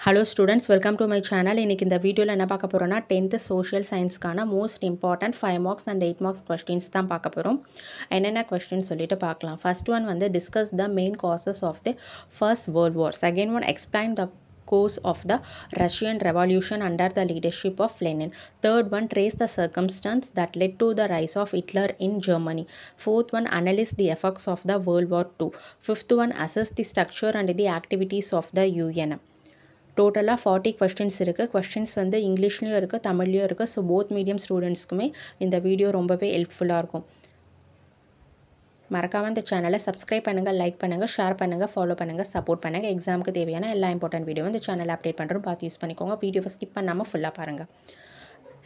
Hello students, welcome to my channel. இன்னைக்கு இந்த வீடியோல என்ன பார்க்க போறோம்னா 10th social science-கான most important 5 marks and 8 marks questions தான் பார்க்க போறோம். என்னென்ன questions சொல்லிட்டு பார்க்கலாம். First one வந்து discuss the main causes of the First World War. Second one explain the course of the Russian Revolution under the leadership of Lenin. Third one trace the circumstance that led to the rise of Hitler in Germany. Fourth one analyze the effects of the World War II. Fifth one assess the structure and the activities of the UN. டோட்டலாக 40 questions இருக்குது. Questions வந்து இங்கிலீஷ்லேயும் இருக்குது, தமிழ்லேயும் இருக்குது. So both medium ஸ்டூடெண்ட்ஸ்க்குமே இந்த video ரொம்பவே ஹெல்ப்ஃபுல்லாக இருக்கும். மறக்காமல் இந்த சேனலை சப்ஸ்கிரைப் பண்ணுங்கள், லைக் பண்ணுங்கள், ஷேர் பண்ணுங்கள், ஃபாலோ பண்ணுங்கள், சப்போர்ட் பண்ணுங்கள். எக்ஸாமுக்கு தேவையான எல்லா இம்பார்ட்டன்ட் வீடியோ இந்த சேனலில் அப்டேட் பண்ணுறோம், பார்த்து யூஸ் பண்ணிக்கோங்க. வீடியோவை ஸ்கிப் பண்ணாமல் ஃபுல்லாக பாருங்கள்.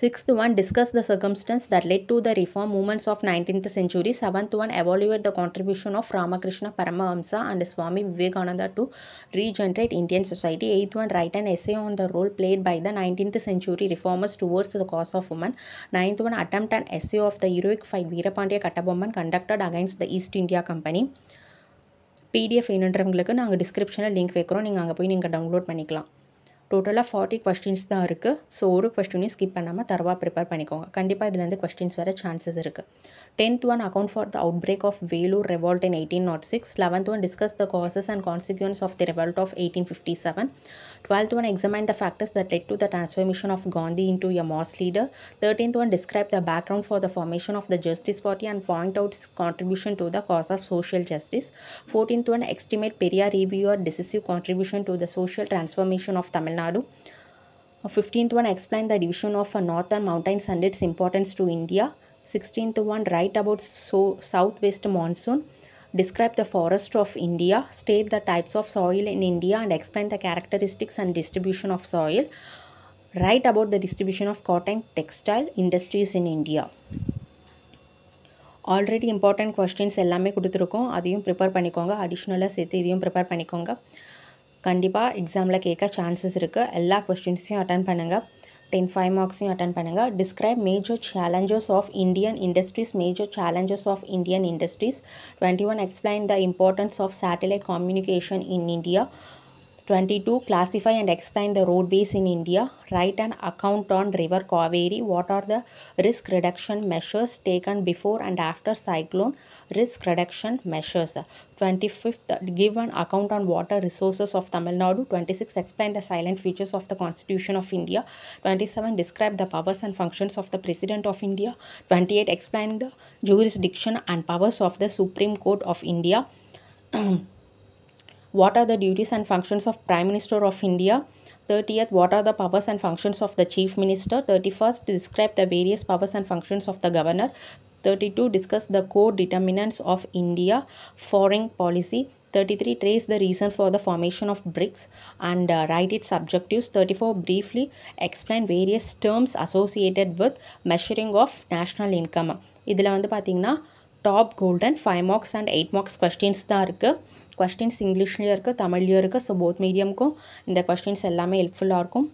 Sixth one, discuss the circumstance that led to the reform movements of 19th century. Seventh one, evaluate the contribution of Ramakrishna Paramahamsa and Swami Vivekananda to regenerate Indian society. Eighth one, write an essay on the role played by the 19th century reformers towards the cause of women. Ninth one, attempt an essay of the heroic fight Veerapandiya Kattabomman conducted against the East India Company. PDF வேணுன்றவங்களுக்கு நாங்கள் டிஸ்கிரிப்ஷனில் link வைக்கிறோம், நீங்கள் அங்கே போய் நீங்கள் download பண்ணிக்கலாம். டோட்டலாக 40 questions தான் இருக்குது. ஸோ ஒரு கொஸ்டினையும் ஸ்கிப் பண்ணாமல் தரவாக ப்ரிப்பேர் பண்ணிக்கோங்க. கண்டிப்பாக இதுலேருந்து கொஸ்டின்ஸ் வர சான்சஸ் இருக்குது. 10th one, account for the outbreak of Vellore revolt in 1806. 11th one, discuss the causes and consequences of the revolt of 1857. 12th one, examine the factors that led to the transformation of Gandhi into a mass leader. 13th one, describe the background for the formation of the Justice Party and point out its contribution to the cause of social justice. 14th one, estimate Periyar reviewer decisive contribution to the social transformation of Tamil Nadu. 15th one, explain the division of northern mountains and its importance to India. 16th one, write about southwest monsoon. Describe the forest of India. State the types of soil in India and explain the characteristics and distribution of soil. Write about the distribution of cotton textile industries in India. Already important questions எல்லாமே கொடுத்துருக்கோம், அதையும் prepare பண்ணிக்கோங்க. அடிஷ்னலாக சேர்த்து இதையும் prepare பண்ணிக்கோங்க. கண்டிப்பாக எக்ஸாமில் கேட்க சான்சஸ் இருக்குது. எல்லா கொஸ்டின்ஸையும் அட்டன் பண்ணுங்கள். 5 மார்க்ஸையும் அட்டன் பண்ணுங்கள். Describe major challenges of Indian industries. Major challenges of Indian industries. 21 explain the importance of satellite communication in India. 22 classify and explain the roadways in India. Write an account on river Kaveri. What are the risk reduction measures taken before and after cyclone? Risk reduction measures. 25th, give an account on water resources of Tamil Nadu. 26, explain the silent features of the Constitution of India. 27, describe the powers and functions of the President of India. 28, explain the jurisdiction and powers of the Supreme Court of India. What are the duties and functions of Prime Minister of India? 30th, what are the powers and functions of the Chief Minister? 31st, describe the various powers and functions of the Governor. 32, discuss the core determinants of India foreign policy. 33, trace the reason for the formation of BRICS and write its objectives. 34, briefly explain various terms associated with measuring of national income. இதில் வந்து பார்த்திங்கன்னா top golden 5 marks and 8 marks questions தான் இருக்குது. Questions இங்கிலீஷ்லேயும் இருக்குது, தமிழ்லேயும் இருக்குது. So both மீடியமுக்கும் இந்த questions எல்லாமே ஹெல்ப்ஃபுல்லாக இருக்கும்.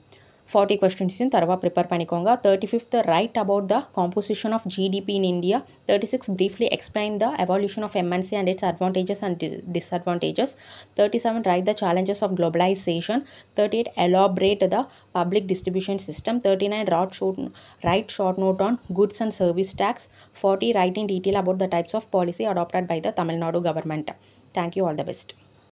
40 கொஸ்டின்ஸையும் தரவாக ப்ரிப்பேர் பண்ணிக்கோங்க. 35th, write about the composition of GDP in India. 36, briefly explain the evolution of MNC and its advantages and disadvantages. 37, write the challenges of globalization. 38, elaborate the public distribution system. 39, write short note on goods and service tax. 40, write in detail about the types of policy adopted by the Tamil Nadu government. Thank you, all the best.